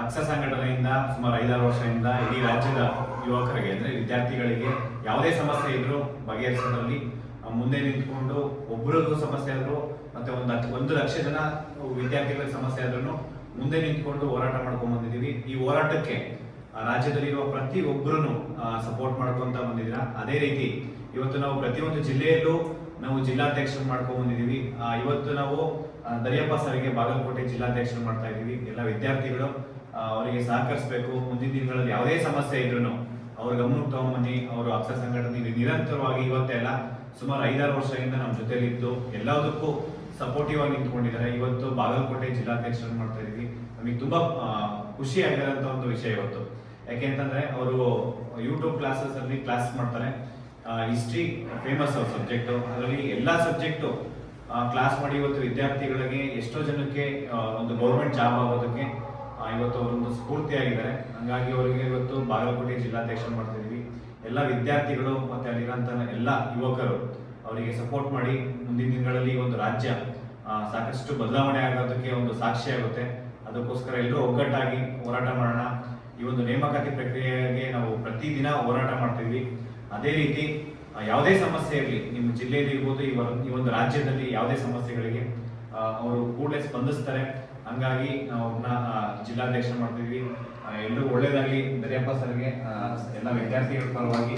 ಅಕ್ಷ ಸಂಘಟನೆಯಿಂದ ಸುಮಾರು 5-6 ವರ್ಷದಿಂದ ಇಡೀ ರಾಜ್ಯದ ಯುವಕರಿಗೆ ಅಂದರೆ ವಿದ್ಯಾರ್ಥಿಗಳಿಗೆ ಯಾವುದೇ ಸಮಸ್ಯೆ ಇದ್ರೂ ಬಗೆಹರಿಸೋದ್ರಲ್ಲಿ ಮುಂದೆ ನಿಂತ್ಕೊಂಡು ಒಬ್ಬರಿಗೂ ಸಮಸ್ಯೆ ಆದರೂ ಮತ್ತೆ 1 ಲಕ್ಷ ಜನ ವಿದ್ಯಾರ್ಥಿಗಳಿಗೆ ಸಮಸ್ಯೆ ಆದ್ರೂ ಮುಂದೆ ನಿಂತ್ಕೊಂಡು ಹೋರಾಟ ಮಾಡ್ಕೊಂಡು ಬಂದಿದ್ದೀವಿ. ಈ ಹೋರಾಟಕ್ಕೆ ರಾಜ್ಯದಲ್ಲಿರುವ ಪ್ರತಿಯೊಬ್ಬರೂ ಸಪೋರ್ಟ್ ಮಾಡ್ಕೊಂತ ಬಂದಿದ್ದೀರಾ. ಅದೇ ರೀತಿ ಇವತ್ತು ನಾವು ಪ್ರತಿಯೊಂದು ಜಿಲ್ಲೆಯಲ್ಲೂ ನಾವು ಜಿಲ್ಲಾಧ್ಯಕ್ಷರು ಮಾಡ್ಕೊಂಡು ಬಂದಿದ್ದೀವಿ. ಇವತ್ತು ನಾವು ದರಿಯಪ್ಪ ಸರ್ಗೆ ಬಾಗಲಕೋಟೆ ಜಿಲ್ಲಾಧ್ಯಕ್ಷರು ಮಾಡ್ತಾ ಇದ್ದೀವಿ. ಎಲ್ಲ ವಿದ್ಯಾರ್ಥಿಗಳು ಅವರಿಗೆ ಸಹಕರಿಸಬೇಕು. ಮುಂದಿನ ದಿನಗಳಲ್ಲಿ ಯಾವುದೇ ಸಮಸ್ಯೆ ಇದ್ರೂ ಅವ್ರ ಗಮನಕ್ಕೆ ತಗೊಂಬನ್ನಿ. ಅವರು ಅಕ್ಷರ ಸಂಘಟನೆ ನಿರಂತರವಾಗಿ ಇವತ್ತೆಲ್ಲ ಸುಮಾರು 5-6 ವರ್ಷದಿಂದ ನಮ್ಮ ಜೊತೆಲಿದ್ದು ಎಲ್ಲದಕ್ಕೂ ಸಪೋರ್ಟಿವ್ ಆಗಿ ನಿಂತ್ಕೊಂಡಿದ್ದಾರೆ. ಇವತ್ತು ಬಾಗಲಕೋಟೆ ಜಿಲ್ಲಾಧ್ಯಕ್ಷರು ಮಾಡ್ತಾ ಇದೀವಿ. ನಮಗೆ ತುಂಬಾ ಖುಷಿ ಆಗಿರೋಂಥ ಒಂದು ವಿಷಯ ಇವತ್ತು. ಯಾಕೆಂತಂದ್ರೆ ಅವರು ಯೂಟ್ಯೂಬ್ ಕ್ಲಾಸಸ್ ಅಲ್ಲಿ ಕ್ಲಾಸ್ ಮಾಡ್ತಾರೆ. ಹಿಸ್ಟ್ರಿ ಫೇಮಸ್ ಅವ್ರ ಸಬ್ಜೆಕ್ಟ್, ಅದರಲ್ಲಿ ಎಲ್ಲಾ ಸಬ್ಜೆಕ್ಟು ಕ್ಲಾಸ್ ಮಾಡಿ ಇವತ್ತು ವಿದ್ಯಾರ್ಥಿಗಳಿಗೆ ಎಷ್ಟೋ ಜನಕ್ಕೆ ಒಂದು ಗೌರ್ಮೆಂಟ್ ಜಾಬ್ ಆಗೋದಕ್ಕೆ ಇವತ್ತು ಅವರೊಂದು ಸ್ಫೂರ್ತಿಯಾಗಿದ್ದಾರೆ. ಹಂಗಾಗಿ ಅವರಿಗೆ ಇವತ್ತು ಬಾಗಲಕೋಟೆ ಜಿಲ್ಲಾಧ್ಯಕ್ಷರು ಮಾಡ್ತಾ ಇದೀವಿ. ಎಲ್ಲ ವಿದ್ಯಾರ್ಥಿಗಳು ಮತ್ತೆ ಅಲ್ಲಿರೋಂಥ ಎಲ್ಲ ಯುವಕರು ಅವರಿಗೆ ಸಪೋರ್ಟ್ ಮಾಡಿ ಮುಂದಿನ ದಿನಗಳಲ್ಲಿ ಒಂದು ರಾಜ್ಯ ಸಾಕಷ್ಟು ಬದಲಾವಣೆ ಆಗೋದಕ್ಕೆ ಒಂದು ಸಾಕ್ಷಿ ಆಗುತ್ತೆ. ಅದಕ್ಕೋಸ್ಕರ ಎಲ್ಲರೂ ಒಗ್ಗಟ್ಟಾಗಿ ಹೋರಾಟ ಮಾಡೋಣ. ಈ ಒಂದು ನೇಮಕಾತಿ ಪ್ರಕ್ರಿಯೆಗೆ ನಾವು ಪ್ರತಿದಿನ ಹೋರಾಟ ಮಾಡ್ತೀವಿ. ಅದೇ ರೀತಿ ಯಾವುದೇ ಸಮಸ್ಯೆ ಇರಲಿ, ನಿಮ್ಮ ಜಿಲ್ಲೆಯಲ್ಲಿ ಇರ್ಬೋದು, ಈ ಒಂದು ರಾಜ್ಯದಲ್ಲಿ ಯಾವುದೇ ಸಮಸ್ಯೆಗಳಿಗೆ ಅವರು ಕೂಡಲೇ ಸ್ಪಂದಿಸ್ತಾರೆ. ಹಂಗಾಗಿ ನಾವು ಅವ್ರನ್ನ ಜಿಲ್ಲಾಧ್ಯಕ್ಷ ಮಾಡ್ತೀವಿ. ಎಲ್ಲರೂ ಒಳ್ಳೇದಾಗಲಿ. ದರಿಯಪ್ಪ ಸರ್ಗೆ ಎಲ್ಲ ವಿದ್ಯಾರ್ಥಿಗಳ ಪರವಾಗಿ